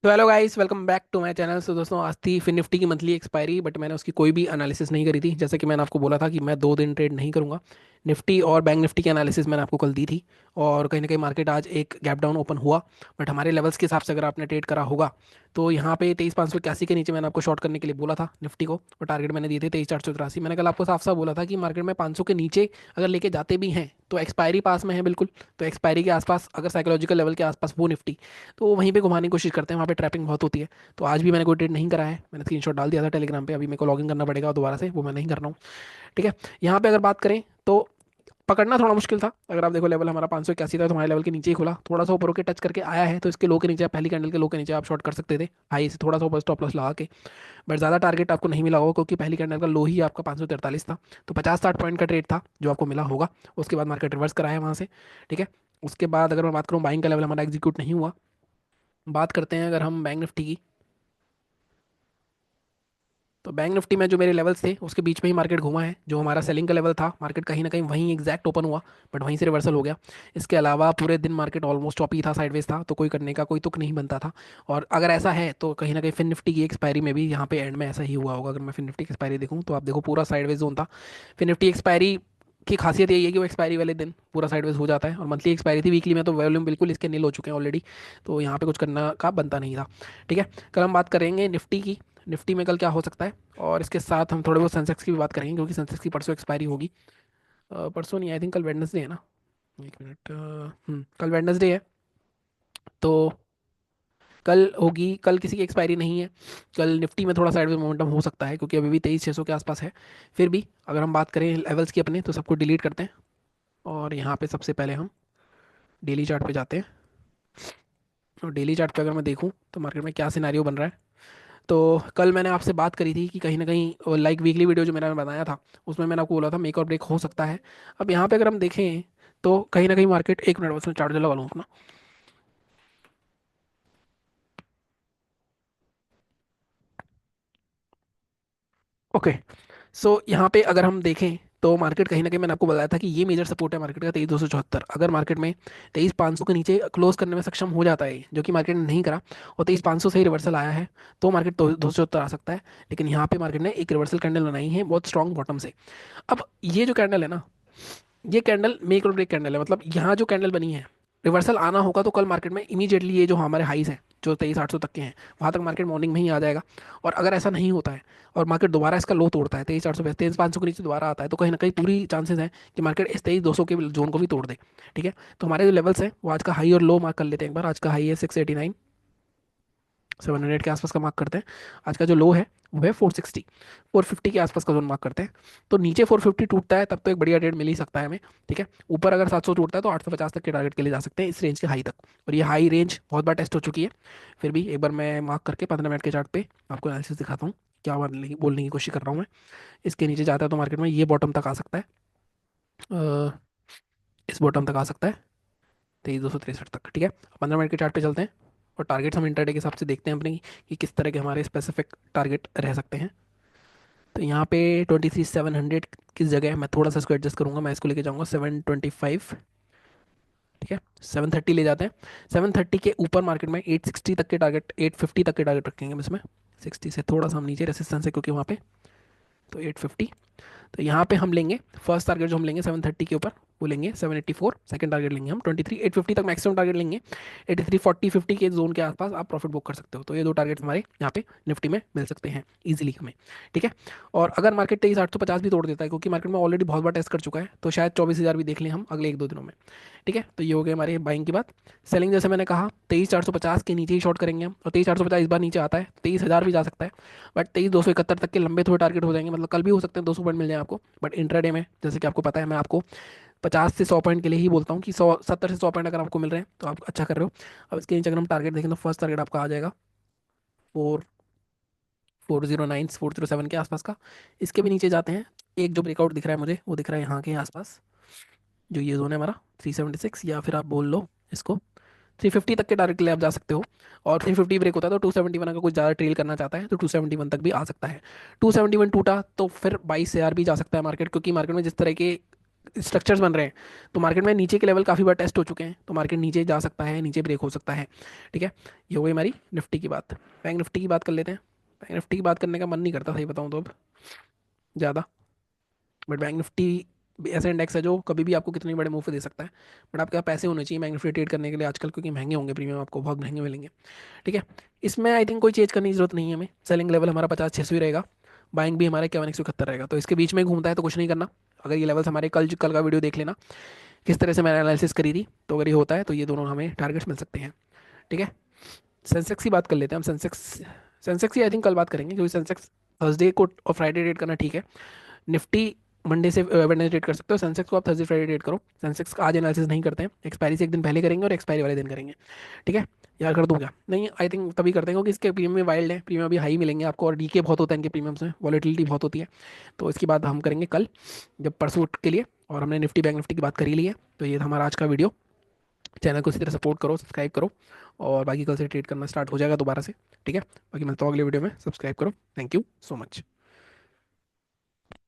तो hello guys, welcome back to my channel. तो दोस्तों, आज थी फिन निफ्टी की मंथली एक्सपायरी, बट मैंने उसकी कोई भी एनालिसिस नहीं करी थी। जैसे कि मैंने आपको बोला था कि मैं 2 दिन ट्रेड नहीं करूंगा। निफ्टी और बैंक निफ्टी की एनालिसिस मैंने आपको कल दी थी। और कहीं ना कहीं मार्केट आज एक गैप डाउन ओपन हुआ। बट हमारे लेवल्स के हिसाब से अगर आपने ट्रेड करा होगा तो यहाँ पे 23,581 के नीचे मैंने आपको शॉर्ट करने के लिए बोला था निफ्टी को। और टारगेट मैंने दिए थे 23,483। मैंने कल आपको साफ साफ बोला था कि मार्केट में 500 के नीचे अगर लेके जाते भी हैं तो एक्सपायरी पास में है बिल्कुल। तो एक्सपायरी के आसपास, अगर साइकोलॉजिकल लेवल के आसपास वो निफ्टी, तो वहीं पे घुमाने की कोशिश करते हैं। वहाँ पे ट्रैपिंग बहुत होती है। तो आज भी मैंने कोई ट्रेड नहीं करा है। मैंने स्क्रीनशॉट डाल दिया था टेलीग्राम पे। अभी मेरे को लॉगिन करना पड़ेगा दोबारा से, वो मैं नहीं कर रहा हूँ। ठीक है। यहाँ पे अगर बात करें तो पकड़ना थोड़ा मुश्किल था। अगर आप देखो, लेवल हमारा 581 था तो हमारे लेवल के नीचे ही खुला। थोड़ा सा ऊपर होकर टच करके आया है तो इसके लो के नीचे, पहली कैंडल के लो के नीचे आप शॉर्ट कर सकते थे हाई से थोड़ा सा ऊपर स्टॉप लॉस लगा के। बट ज़्यादा टारगेट आपको नहीं मिला होगा क्योंकि पहली कैंडल का लो ही आपका 543 था। तो 50-60 पॉइंट का ट्रेड था जो आपको मिला होगा। उसके बाद मार्केट रिवर्स करा है वहाँ से। ठीक है। उसके बाद अगर मैं बात करूँ, बाइंग का लेवल हमारा एग्जीक्यूट नहीं हुआ। बात करते हैं अगर हम बैंक निफ्टी की, तो बैंक निफ्टी में जो मेरे लेवल्स थे उसके बीच में ही मार्केट घुमा है। जो हमारा सेलिंग का लेवल था, मार्केट कहीं ना कहीं वहीं एग्जैक्ट ओपन हुआ, बट वहीं से रिवर्सल हो गया। इसके अलावा पूरे दिन मार्केट ऑलमोस्ट टॉप ही था, साइडवेज था, तो कोई करने का कोई तुक नहीं बनता था। और अगर ऐसा है तो कहीं ना कहीं फिन निफ्टी की एक्सपायरी में भी यहाँ पे एंड में ऐसा ही हुआ होगा। अगर मैं फिन निफ्टी की एक्सपायरी देखूँ तो आप देखो, पूरा साइडवेज जोन था। फिन निफ्टी एक्सपायरी की खासियत यही है कि वो एक्सपायरी वाले दिन पूरा साइडवेज हो जाता है। और मंथली एक्सपायरी थी, वीकली में तो वॉल्यूम बिल्कुल इसके नील हो चुके हैं ऑलरेडी। तो यहाँ पे कुछ करना का बनता नहीं था। ठीक है। कल हम बात करेंगे निफ्टी की। निफ्टी में कल क्या हो सकता है, और इसके साथ हम थोड़े बहुत सेंसेक्स की भी बात करेंगे क्योंकि सेंसेक्स की परसों एक्सपायरी होगी। परसों नहीं, आई थिंक कल वेडनेसडे है ना। एक मिनट, कल वेडनेसडे है। तो कल होगी, कल किसी की एक्सपायरी नहीं है। कल निफ्टी में थोड़ा साइडवेज मोमेंटम हो सकता है क्योंकि अभी भी 23,600 के आसपास है। फिर भी अगर हम बात करें लेवल्स की अपने, तो सबको डिलीट करते हैं। और यहाँ पे सबसे पहले हम डेली चार्ट पे जाते हैं। और डेली चार्ट पे अगर मैं देखूँ तो मार्केट में क्या सिनारियो बन रहा है। तो कल मैंने आपसे बात करी थी कि कहीं ना कहीं लाइक वीकली वीडियो जो मैंने बनाया था उसमें मैंने आपको बोला था मेक और ब्रेक हो सकता है। अब यहाँ पे अगर हम देखें तो कहीं ना कहीं मार्केट, एक मिनट बस मैं चार्जर लगा लूँ अपना। ओके। सो यहाँ पे अगर हम देखें तो मार्केट कहीं ना कहीं, मैंने आपको बताया था कि ये मेजर सपोर्ट है मार्केट का 23,274। अगर मार्केट में 23,500 के नीचे क्लोज करने में सक्षम हो जाता है, जो कि मार्केट ने नहीं करा, और 23,500 से ही रिवर्सल आया है, तो मार्केट 274 आ सकता है। लेकिन यहाँ पे मार्केट ने एक रिवर्सल कैंडल बनाई है बहुत स्ट्रॉन्ग बॉटम से। अब ये जो कैंडल है ना, ये कैंडल मेक और ब्रेक कैंडल है। मतलब यहाँ जो कैंडल बनी है, रिवर्सल आना होगा तो कल मार्केट में इमीडिएटली ये जो हमारे हाईज हैं जो 23,800 तक के हैं, वहाँ तक मार्केट मॉर्निंग में ही आ जाएगा। और अगर ऐसा नहीं होता है और मार्केट दोबारा इसका लो तोड़ता है, 23,800 पे 23,500 के नीचे दोबारा आता है, तो कहीं ना कहीं पूरी चांसेस हैं कि मार्केट इस 23,200 के जोन को भी तोड़ दे। ठीक है। तो हमारे जो लेवल्स हैं वो आज का हाई और लो मार्क कर लेते हैं एक बार। आज का हाई है 689, 700 के आसपास का मार्क करते हैं। आज का जो लो है वो है 460, 450 के आसपास का जोन मार्क करते हैं। तो नीचे 450 टूटता है तब तो एक बढ़िया ट्रेड मिल ही सकता है हमें। ठीक है। ऊपर अगर 700 टूटता है तो 850 तक के टारगेट के लिए जा सकते हैं, इस रेंज के हाई तक। और ये हाई रेंज बहुत बार टेस्ट हो चुकी है। फिर भी एक बार मैं मार्क करके 15 मिनट के चार्ट पे आपको एनालिसिस दिखाता हूँ। क्या बोलने की कोशिश कर रहा हूँ मैं। इसके नीचे जाता है तो मार्केट में ये बॉटम तक आ सकता है। अ, इस बॉटम तक आ सकता है 23,263 तक। ठीक है। 15 मिनट के चार्ट पे चलते हैं। और टारगेट्स हम इंटरडे के हिसाब से देखते हैं अपने कि किस तरह के हमारे स्पेसिफिक टारगेट रह सकते हैं। तो यहाँ पे 23,700 किस जगह है, मैं थोड़ा सा इसको एडजस्ट करूंगा। मैं इसको लेके जाऊंगा 725। ठीक है। 730 ले जाते हैं। 730 के ऊपर मार्केट में 860 तक के टारगेट, 850 तक के टारगेट रखेंगे हम इसमें। 60 से थोड़ा सा हम नीचे रेसिस्टेंस है क्योंकि वहाँ पे, तो 850। तो यहाँ पे हम लेंगे फर्स्ट टारगेट, जो हम लेंगे 730 के ऊपर, वो लेंगे 784। सेकंड टारगेट लेंगे हम 23,850 तक मैक्सिमम टारगेट लेंगे। 83,40,50 के जोन के आसपास आप प्रॉफिट बुक कर सकते हो। तो ये दो टारगेट हमारे यहाँ पे निफ्टी में मिल सकते हैं इजीली हमें। ठीक है। और अगर मार्केट 23,850 भी तोड़ देता है, क्योंकि मार्केट में ऑलरेडी बहुत बार टेस्ट कर चुका है, तो शायद 24,000 भी देख लें हम अगले 1-2 दिनों में। ठीक है। तो ये हो गया हमारे बाइंग की बात। सेलिंग जैसे मैंने कहा 23,450 के नीचे ही शॉर्ट करेंगे हम। और 23,450 इस बार नीचे आता है 23,000 भी जा सकता है। बट 23,271 तक के लंबे थोड़े टारगेट हो जाएंगे। मतलब कल भी हो सकते हैं 200 पॉइंट मिल जाए आपको। बट इंट्राडे में जैसे कि आपको पता है, मैं आपको 50 से 100 पॉइंट के लिए ही बोलता हूँ कि 70 से 100 पॉइंट अगर आपको मिल रहे हैं तो आप अच्छा कर रहे हो। अब इसके नीचे अगर हम टारगेट देखें तो फर्स्ट टारगेट आपका आ जाएगा 409, 407 के आसपास का। इसके भी नीचे जाते हैं, एक जो ब्रेकआउट दिख रहा है मुझे वो दिख रहा है यहाँ के आसपास, जो ये जोन है हमारा 376, या फिर आप बोल लो इसको 350 तक के टारगेट के लिए आप जा सकते हो। और 350 ब्रेक होता है तो 271 अगर कुछ ज़्यादा ट्रेल करना चाहता है तो 271 तक भी आ सकता है। 271 टूटा तो फिर 22,000 भी जा सकता है मार्केट, क्योंकि मार्केट में जिस तरह के स्ट्रक्चर्स बन रहे हैं। तो मार्केट में नीचे के लेवल काफ़ी बार टेस्ट हो चुके हैं, तो मार्केट नीचे जा सकता है, नीचे ब्रेक हो सकता है। ठीक है, ये हो गई हमारी निफ्टी की बात। बैंक निफ्टी की बात कर लेते हैं। बैंक निफ्टी की बात करने का मन नहीं करता सही बताऊं तो अब ज़्यादा, बट बैंक निफ्टी भी ऐसा इंडेक्स है जो कभी भी आपको कितने बड़े मूव दे सकता है। बट आपके पास पैसे होने चाहिए बैंक निफ्टी ट्रेड करने के लिए आजकल, क्योंकि महंगे होंगे प्रीमियम, आपको बहुत महंगे मिलेंगे। ठीक है, इसमें आई थिंक कोई चेंज करने की जरूरत नहीं है हमें। सेलिंग लेवल हमारा 50-600 ही रहेगा, बाइंग भी हमारा 51-171 रहेगा, तो इसके बीच में घूमता है तो कुछ नहीं करना। अगर ये लेवल्स हमारे कल कल का वीडियो देख लेना किस तरह से मैंने एनालिसिस करी थी, तो अगर ये होता है तो ये दोनों हमें टारगेट्स मिल सकते हैं। ठीक है, सेंसेक्स की बात कर लेते हैं हम। सेंसेक्स, सेंसेक्स की आई थिंक कल बात करेंगे, क्योंकि सेंसेक्स थर्सडे को और फ्राइडे ट्रेड करना ठीक है। निफ्टी मंडे से वेडनेसडे ट्रेड कर सकते हो, सेंसेक्स को आप थर्सडे फ्राइडे ट्रेड करो। सेंसेक्स का आज एनालिसिस नहीं करते हैं, एक्सपायरी से एक दिन पहले करेंगे और एक्सपायरी वाले दिन करेंगे। ठीक है, यार कर दूंगा नहीं, आई थिंक तभी करते हैं क्योंकि इसके प्रीमियम वाइल्ड है, प्रीमियम अभी हाई मिलेंगे आपको, और डीके बहुत होता है इनके प्रीमियम्स में, वॉलेटिलिटी बहुत होती है। तो इसकी बात हम करेंगे कल, जब परसों के लिए। और हमने निफ्टी बैंक निफ्टी की बात कर ही ली है, तो ये था हमारा आज का वीडियो। चैनल को इसी तरह सपोर्ट करो, सब्सक्राइब करो, और बाकी कल से ट्रेड करना स्टार्ट हो जाएगा दोबारा से। ठीक है, बाकी मिलता हूँ अगले वीडियो में, सब्सक्राइब करो। Thank you so much.